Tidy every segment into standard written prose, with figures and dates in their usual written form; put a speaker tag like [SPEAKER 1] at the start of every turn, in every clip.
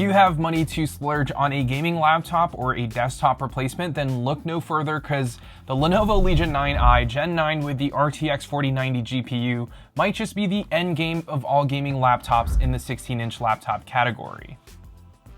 [SPEAKER 1] you have money to splurge on a gaming laptop or a desktop replacement, then look no further, because the Lenovo Legion 9i Gen 9 with the RTX 4090 GPU might just be the end game of all gaming laptops in the 16-inch laptop category.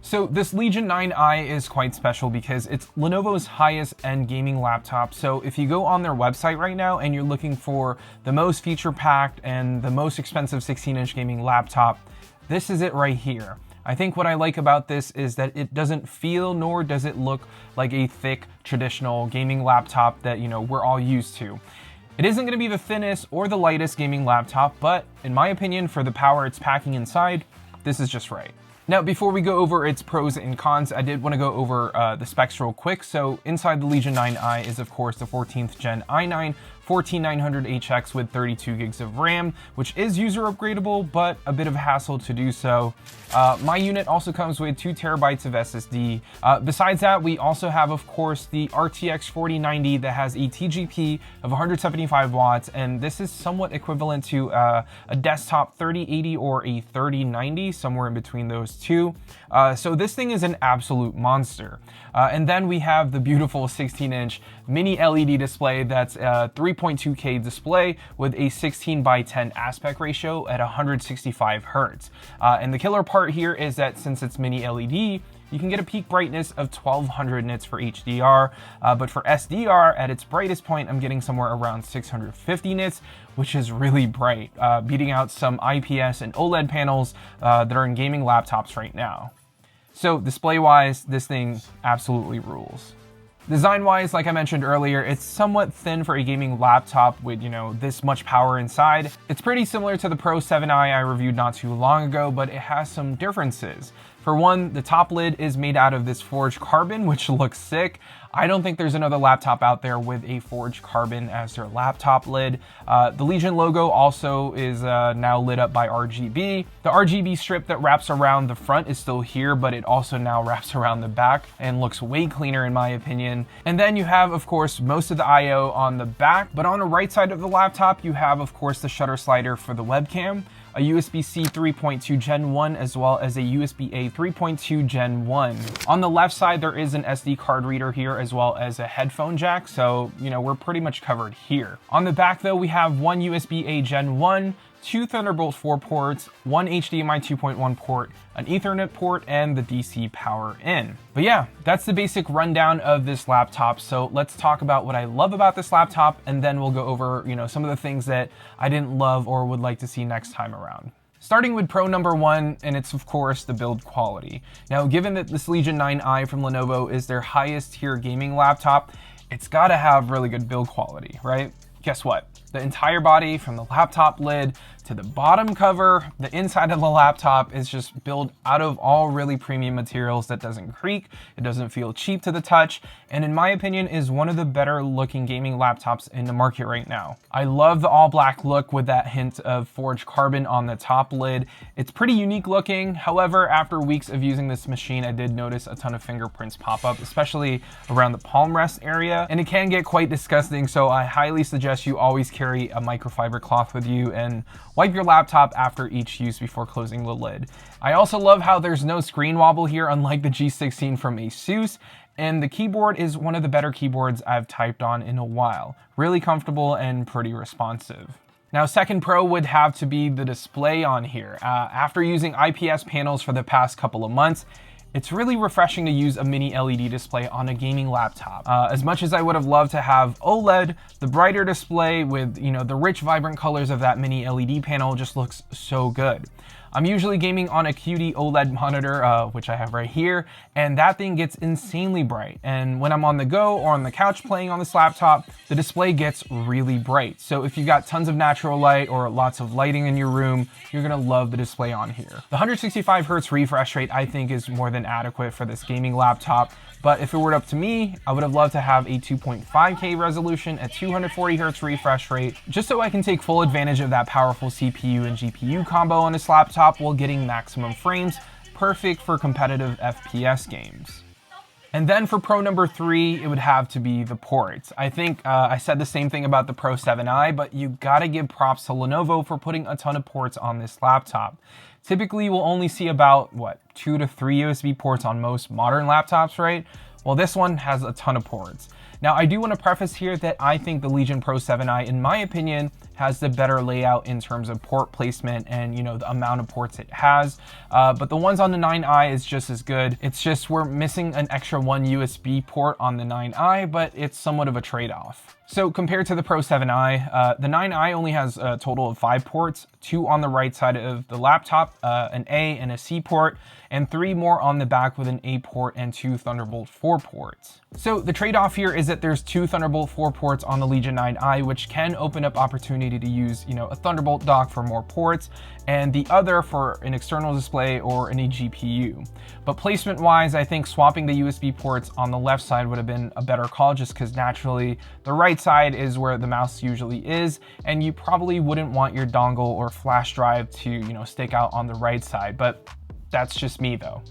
[SPEAKER 1] So this Legion 9i is quite special because it's Lenovo's highest end gaming laptop. So if you go on their website right now and you're looking for the most feature-packed and the most expensive 16-inch gaming laptop, this is it right here. I think what I like about this is that it doesn't feel nor does it look like a thick traditional gaming laptop that, we're all used to. It isn't going to be the thinnest or the lightest gaming laptop, but in my opinion, for the power it's packing inside, this is just right. Now, before we go over its pros and cons, I did want to go over the specs real quick. So inside the Legion 9i is, of course, the 14th Gen i9 14900HX with 32 gigs of RAM, which is user upgradable, but a bit of a hassle to do so. My unit also comes with 2 terabytes of SSD. Besides that, we also have, of course, the RTX 4090 that has a TGP of 175 watts, and this is somewhat equivalent to a desktop 3080 or a 3090, somewhere in between those two. So this thing is an absolute monster. And then we have the beautiful 16-inch mini LED display that's 3.2K display with a 16:10 aspect ratio at 165 Hz. And the killer part here is that since it's mini LED, you can get a peak brightness of 1200 nits for HDR, but for SDR, at its brightest point, I'm getting somewhere around 650 nits, which is really bright, beating out some IPS and OLED panels that are in gaming laptops right now. So display-wise, this thing absolutely rules. Design-wise, like I mentioned earlier, it's somewhat thin for a gaming laptop with, this much power inside. It's pretty similar to the Pro 7i I reviewed not too long ago, but it has some differences. For one, the top lid is made out of this forged carbon, which looks sick. I don't think there's another laptop out there with a forged carbon as their laptop lid. The Legion logo also is now lit up by RGB. The RGB strip that wraps around the front is still here, but it also now wraps around the back and looks way cleaner in my opinion. And then you have, of course, most of the I/O on the back, but on the right side of the laptop, you have, of course, the shutter slider for the webcam, a USB-C 3.2 Gen 1, as well as a USB-A 3.2 Gen 1. On the left side, there is an SD card reader here, as well as a headphone jack, so, we're pretty much covered here. On the back, though, we have one USB-A Gen 1, 2 Thunderbolt 4 ports, one HDMI 2.1 port, an Ethernet port, and the DC power in. But yeah, that's the basic rundown of this laptop. So let's talk about what I love about this laptop, and then we'll go over, some of the things that I didn't love or would like to see next time around. Starting with pro number 1, and it's of course the build quality. Now, given that this Legion 9i from Lenovo is their highest tier gaming laptop, it's gotta have really good build quality, right? Guess what? The entire body, from the laptop lid to the bottom cover, the inside of the laptop, is just built out of all really premium materials that doesn't creak, it doesn't feel cheap to the touch, and in my opinion is one of the better looking gaming laptops in the market right now. I love the all black look with that hint of forged carbon on the top lid. It's pretty unique looking. However, after weeks of using this machine, I did notice a ton of fingerprints pop up, especially around the palm rest area, and it can get quite disgusting, so I highly suggest you always carry a microfiber cloth with you and wipe your laptop after each use before closing the lid. I also love how there's no screen wobble here, unlike the G16 from Asus, and the keyboard is one of the better keyboards I've typed on in a while. Really comfortable and pretty responsive. Now, second pro would have to be the display on here. After using IPS panels for the past couple of months, it's really refreshing to use a mini LED display on a gaming laptop. As much as I would have loved to have OLED, the brighter display with, the rich, vibrant colors of that mini LED panel just looks so good. I'm usually gaming on a QD OLED monitor, which I have right here, and that thing gets insanely bright. And when I'm on the go or on the couch playing on this laptop, the display gets really bright. So if you've got tons of natural light or lots of lighting in your room, you're gonna love the display on here. The 165 Hz refresh rate, I think, is more than adequate for this gaming laptop. But if it were up to me, I would have loved to have a 2.5K resolution at 240 Hz refresh rate, just so I can take full advantage of that powerful CPU and GPU combo on this laptop while getting maximum frames, perfect for competitive FPS games. And then for pro number 3, it would have to be the ports. I think I said the same thing about the Pro 7i, but you gotta give props to Lenovo for putting a ton of ports on this laptop. Typically, we'll only see about, 2 to 3 USB ports on most modern laptops, right? Well, this one has a ton of ports. Now, I do want to preface here that I think the Legion Pro 7i, in my opinion, has the better layout in terms of port placement and, the amount of ports it has. But the ones on the 9i is just as good. It's just we're missing an extra 1 USB port on the 9i, but it's somewhat of a trade-off. So compared to the Pro 7i, the 9i only has a total of 5 ports, 2 on the right side of the laptop, an A and a C port, and 3 more on the back with an A port and 2 Thunderbolt 4 ports. So the trade-off here is that there's 2 Thunderbolt 4 ports on the Legion 9i, which can open up opportunity to use, a Thunderbolt dock for more ports, and the other for an external display or any GPU. But placement-wise, I think swapping the USB ports on the left side would have been a better call, just because naturally the right side is where the mouse usually is, and you probably wouldn't want your dongle or flash drive to, stick out on the right side, but that's just me though.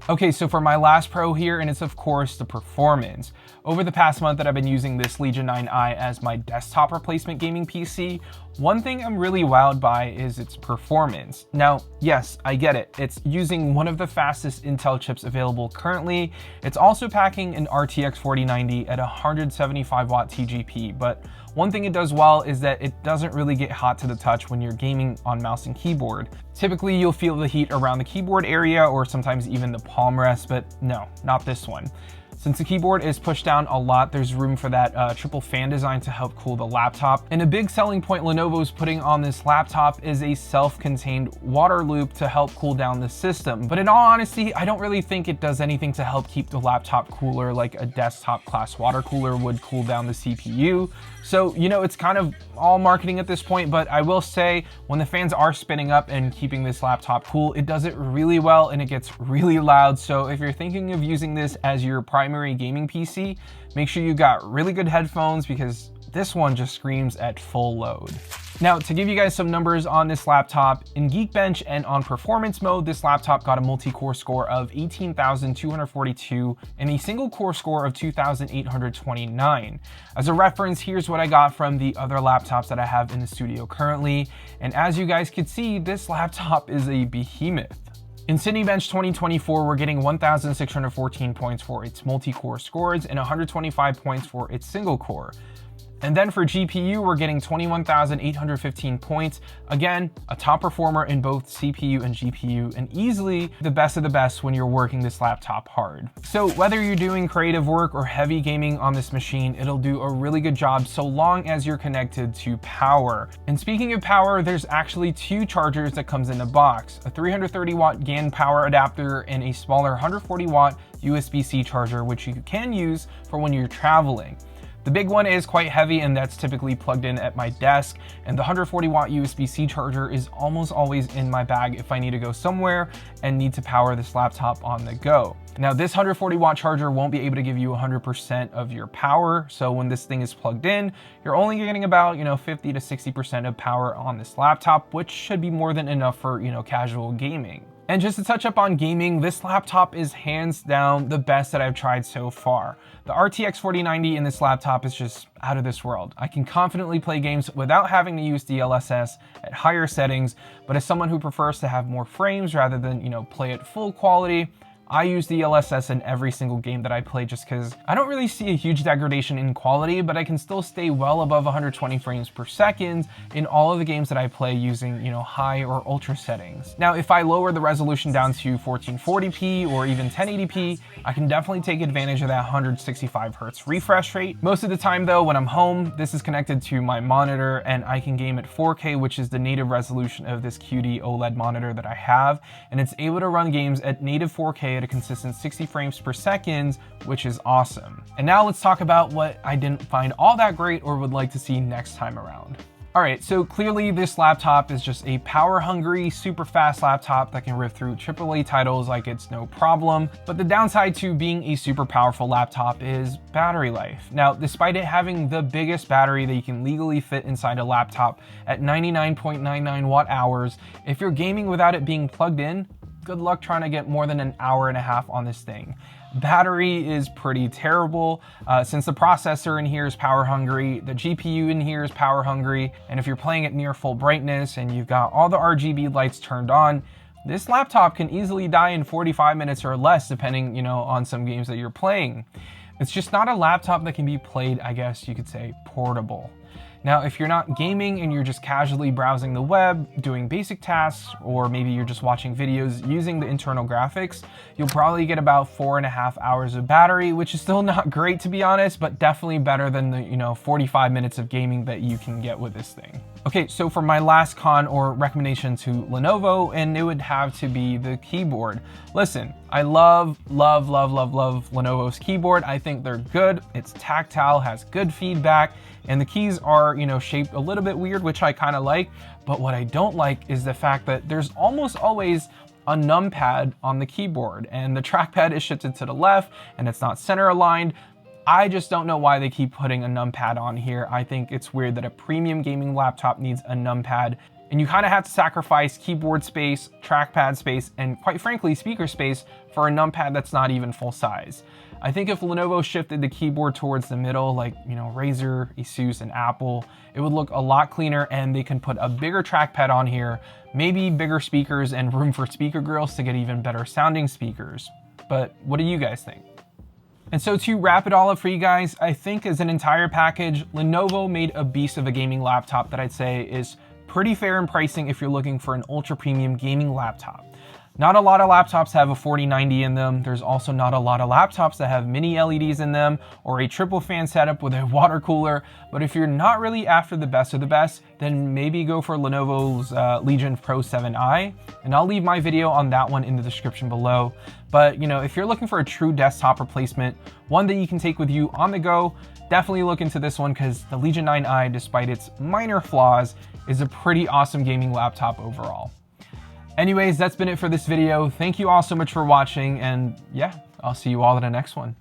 [SPEAKER 1] Okay, so for my last pro here, and it's of course the performance. Over the past month that I've been using this Legion 9i as my desktop replacement gaming PC, one thing I'm really wowed by is its performance. Now, yes, I get it. It's using one of the fastest Intel chips available currently. It's also packing an RTX 4090 at 175 watt TGP, but one thing it does well is that it doesn't really get hot to the touch when you're gaming on mouse and keyboard. Typically, you'll feel the heat around the keyboard area or sometimes even the palm rest, but no, not this one. Since the keyboard is pushed down a lot, there's room for that triple fan design to help cool the laptop. And a big selling point Lenovo's putting on this laptop is a self-contained water loop to help cool down the system. But in all honesty, I don't really think it does anything to help keep the laptop cooler like a desktop class water cooler would cool down the CPU. So, it's kind of all marketing at this point, but I will say when the fans are spinning up and keeping this laptop cool, it does it really well and it gets really loud. So if you're thinking of using this as your primary gaming PC, make sure you got really good headphones because this one just screams at full load. Now, to give you guys some numbers on this laptop, in Geekbench and on performance mode, this laptop got a multi-core score of 18,242 and a single core score of 2,829. As a reference, here's what I got from the other laptops that I have in the studio currently. And as you guys can see, this laptop is a behemoth. In Cinebench 2024, we're getting 1,614 points for its multi-core scores and 125 points for its single core. And then for GPU, we're getting 21,815 points. Again, a top performer in both CPU and GPU, and easily the best of the best when you're working this laptop hard. So whether you're doing creative work or heavy gaming on this machine, it'll do a really good job so long as you're connected to power. And speaking of power, there's actually 2 chargers that comes in the box, a 330 watt GAN power adapter and a smaller 140 watt USB-C charger, which you can use for when you're traveling. The big one is quite heavy and that's typically plugged in at my desk, and the 140 watt USB-C charger is almost always in my bag if I need to go somewhere and need to power this laptop on the go. Now this 140 watt charger won't be able to give you 100% of your power, so when this thing is plugged in, you're only getting about 50 to 60% of power on this laptop, which should be more than enough for casual gaming. And just to touch up on gaming, this laptop is hands down the best that I've tried so far. The RTX 4090 in this laptop is just out of this world. I can confidently play games without having to use DLSS at higher settings, but as someone who prefers to have more frames rather than, play at full quality, I use the DLSS in every single game that I play just because I don't really see a huge degradation in quality, but I can still stay well above 120 frames per second in all of the games that I play using, high or ultra settings. Now, if I lower the resolution down to 1440p or even 1080p, I can definitely take advantage of that 165 Hz refresh rate. Most of the time though, when I'm home, this is connected to my monitor and I can game at 4K, which is the native resolution of this QD OLED monitor that I have, and it's able to run games at native 4K at a consistent 60 frames per second, which is awesome. And now let's talk about what I didn't find all that great or would like to see next time around. Alright, so clearly this laptop is just a power-hungry, super fast laptop that can rip through AAA titles like it's no problem. But the downside to being a super powerful laptop is battery life. Now, despite it having the biggest battery that you can legally fit inside a laptop at 99.99 watt hours, if you're gaming without it being plugged in, good luck trying to get more than an hour and a half on this thing. Battery is pretty terrible since the processor in here is power hungry, the GPU in here is power hungry, and if you're playing at near full brightness and you've got all the RGB lights turned on, this laptop can easily die in 45 minutes or less, depending, on some games that you're playing. It's just not a laptop that can be played, I guess you could say, portable. Now, if you're not gaming and you're just casually browsing the web, doing basic tasks, or maybe you're just watching videos using the internal graphics, you'll probably get about 4.5 hours of battery, which is still not great to be honest, but definitely better than the 45 minutes of gaming that you can get with this thing. Okay, so for my last con or recommendation to Lenovo, and it would have to be the keyboard. Listen, I love Lenovo's keyboard. I think they're good. It's tactile, has good feedback, and the keys are, shaped a little bit weird, which I kind of like. But what I don't like is the fact that there's almost always a numpad on the keyboard, and the trackpad is shifted to the left, and it's not center aligned. I just don't know why they keep putting a numpad on here. I think it's weird that a premium gaming laptop needs a numpad, and you kind of have to sacrifice keyboard space, trackpad space, and quite frankly, speaker space for a numpad that's not even full size. I think if Lenovo shifted the keyboard towards the middle, like, Razer, Asus, and Apple, it would look a lot cleaner, and they can put a bigger trackpad on here, maybe bigger speakers and room for speaker grills to get even better sounding speakers. But what do you guys think? And so to wrap it all up for you guys, I think as an entire package, Lenovo made a beast of a gaming laptop that I'd say is pretty fair in pricing if you're looking for an ultra premium gaming laptop. Not a lot of laptops have a 4090 in them. There's also not a lot of laptops that have mini LEDs in them or a triple fan setup with a water cooler. But if you're not really after the best of the best, then maybe go for Lenovo's Legion Pro 7i. And I'll leave my video on that one in the description below. But if you're looking for a true desktop replacement, one that you can take with you on the go, definitely look into this one, because the Legion 9i, despite its minor flaws, is a pretty awesome gaming laptop overall. Anyways, that's been it for this video. Thank you all so much for watching, and yeah, I'll see you all in the next one.